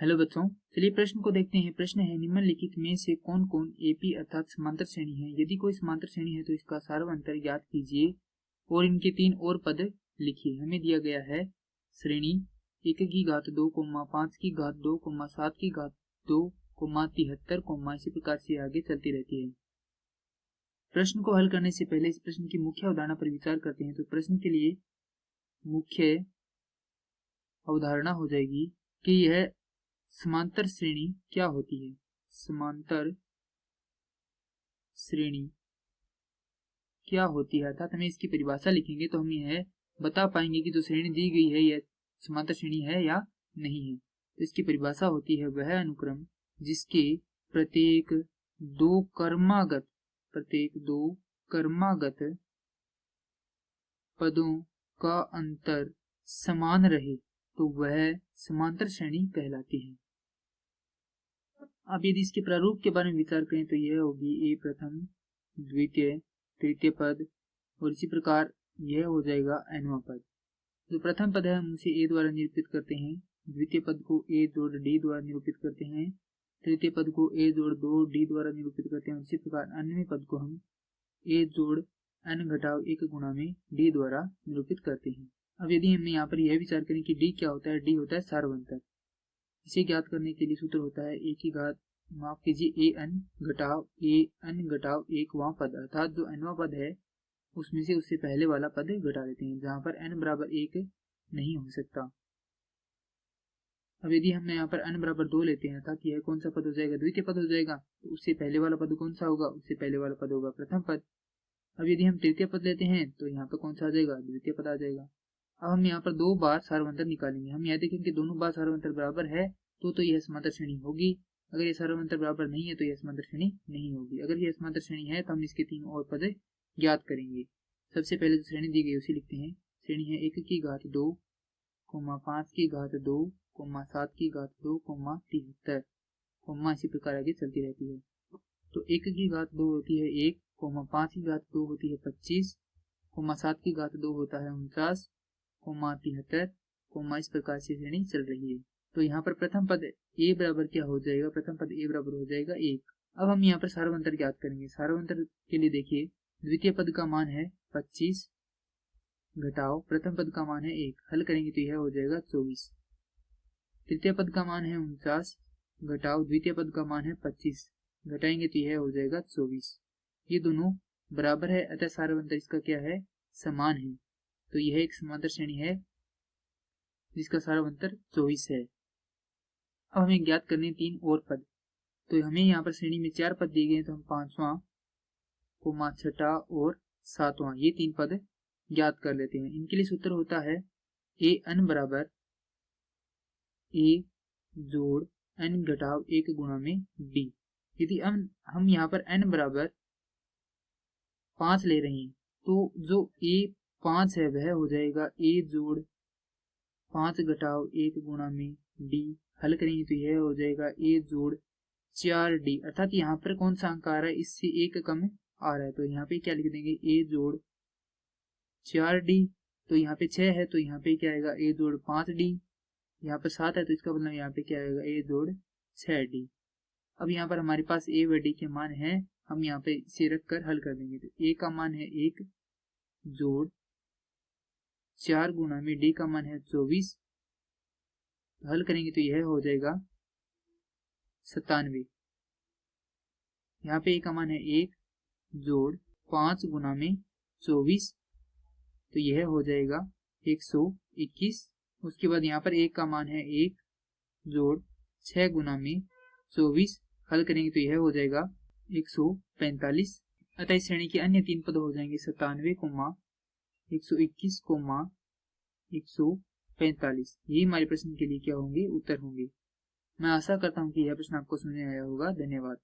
Hello बच्चों, चलिए प्रश्न को देखते हैं। प्रश्न है निम्नलिखित में से कौन कौन एपी अर्थात समांतर श्रेणी है। यदि कोई समांतर श्रेणी है तो इसका सार्वंतर ज्ञात कीजिए और इनके तीन और पद लिखिए। हमें दिया गया है श्रेणी 1 की घात 2, 5 की घात 2, 7 की घात 2, 73, इसी प्रकार से आगे चलती रहती है। प्रश्न को हल करने से पहले इस प्रश्न की मुख्य अवधारणा पर विचार करते हैं। तो प्रश्न के लिए मुख्य अवधारणा हो जाएगी कि यह समांतर श्रेणी क्या होती है। समांतर श्रेणी क्या होती है अर्थात हमें इसकी परिभाषा लिखेंगे तो हम यह बता पाएंगे कि जो श्रेणी दी गई है यह समांतर श्रेणी है या नहीं है। तो इसकी परिभाषा होती है वह अनुक्रम जिसके प्रत्येक दो कर्मागत पदों का अंतर समान रहे तो वह समांतर श्रेणी कहलाती है। अब यदि इसके प्रारूप के बारे में विचार करें तो यह होगी ए प्रथम, द्वितीय, तृतीय पद और इसी प्रकार यह हो जाएगा nवां पद। जो प्रथम पद है हम उसे ए द्वारा निरूपित करते हैं, द्वितीय पद को ए जोड़ डी द्वारा निरूपित करते हैं, तृतीय पद को ए जोड़ 2 डी द्वारा निरूपित करते हैं। इसी प्रकार अन्य पद को हम ए जोड़ n घटाव 1 गुणा में डी द्वारा निरूपित करते हैं। अब यदि हम यहाँ पर यह विचार करें कि डी क्या होता है, डी होता है सार्वंतर। इसे ज्ञात करने के लिए सूत्र होता है ए की घात ए एन घटाव 1वां पद अर्थात जो nवां पद है उसमें से उससे पहले वाला पद घटा देते हैं जहां पर n बराबर 1 नहीं हो सकता। अब यदि हम यहाँ पर n बराबर 2 लेते हैं अर्थात यह कौन सा पद हो जाएगा, द्वितीय पद हो जाएगा। तो उससे पहले वाला पद कौन सा होगा, उससे पहले वाला पद होगा प्रथम पद। अब यदि हम तृतीय पद लेते हैं तो यहाँ पर कौन सा आ जाएगा, द्वितीय पद आ जाएगा। अब हम यहाँ पर दो बार सार्वंतर निकालेंगे। हम यह देखेंगे कि दोनों बार सार्वंतर बराबर है तो यह समांतर श्रेणी होगी। अगर यह सार्वंतर बराबर नहीं है तो यह समांतर श्रेणी नहीं होगी। अगर यह समांतर श्रेणी है तो हम इसके तीन और पद ज्ञात करेंगे। सबसे पहले जो श्रेणी दी गई उसे लिखते हैं। श्रेणी है 1 की घात 2, 5 की घात 2, 7 की घात 2, 73, इसी प्रकार आगे चलती रहती है। तो 1 की घात 2 होती है 1, 5 की घात 2 होती है 25, 7 की घात 2 होता है 49, 73, इस प्रकार से श्रेणी चल रही है। तो यहाँ पर प्रथम पद a बराबर क्या हो जाएगा, प्रथम पद a बराबर हो जाएगा 1। अब हम यहाँ पर सार्वंतर ज्ञात करेंगे। सार्वंतर के लिए देखिए द्वितीय पद का मान है 25 घटाओ प्रथम पद का मान है 1, हल करेंगे तो यह हो जाएगा 24। तृतीय पद का मान है 49 घटाओ द्वितीय पद का मान है 25, घटाएंगे तो यह हो जाएगा 24। ये दोनों बराबर है अतः सार्वंतर इसका क्या है, समान है। तो यह एक समांतर श्रेणी है जिसका सार्वंतर 24 है। अब हमें ज्ञात करने तीन और पद। तो हमें यहाँ पर श्रेणी में 4 पद दिए गए हैं तो हम 5वां, 6वां और 7वां ये तीन पद ज्ञात कर लेते हैं। इनके लिए सूत्र होता है ए एन बराबर ए जोड़ n घटाव 1 गुणा में डी। यदि हम यहाँ पर n बराबर 5 ले रहे हैं तो जो ए 5 है वह हो जाएगा a जोड़ 5 घटाव 1 गुणा में डी। हल करेंगे तो यह हो जाएगा a जोड़ 4d अर्थात यहाँ पर कौन सा अंक आ रहा है, इससे 1 कम आ रहा है। तो यहाँ पे क्या लिख देंगे a जोड़ 4d। तो यहाँ पे 6 है तो यहाँ पे क्या आएगा a जोड़ 5d। यहाँ पर 7 है तो इसका मतलब यहाँ पे क्या आएगा a जोड़ 6d। अब यहाँ पर हमारे पास a व d के मान है, हम यहाँ पे इसे रख कर हल कर देंगे। तो a का मान है 1 जोड़ 4 गुणा में d का मान है 24, हल करेंगे तो यह हो जाएगा 97। यहाँ पे a का मान है 1 जोड़ 5 गुणा में 24, तो यह हो जाएगा 121। उसके बाद यहाँ पर a का मान है 1 जोड़ 6 गुणा में 24, हल करेंगे तो यह हो जाएगा 145। अतः इस श्रेणी के अन्य तीन पद हो जाएंगे 97, 121, 145। यही हमारे प्रश्न के लिए क्या होंगे, उत्तर होंगे। मैं आशा करता हूँ कि यह प्रश्न आपको समझ में आया होगा। धन्यवाद।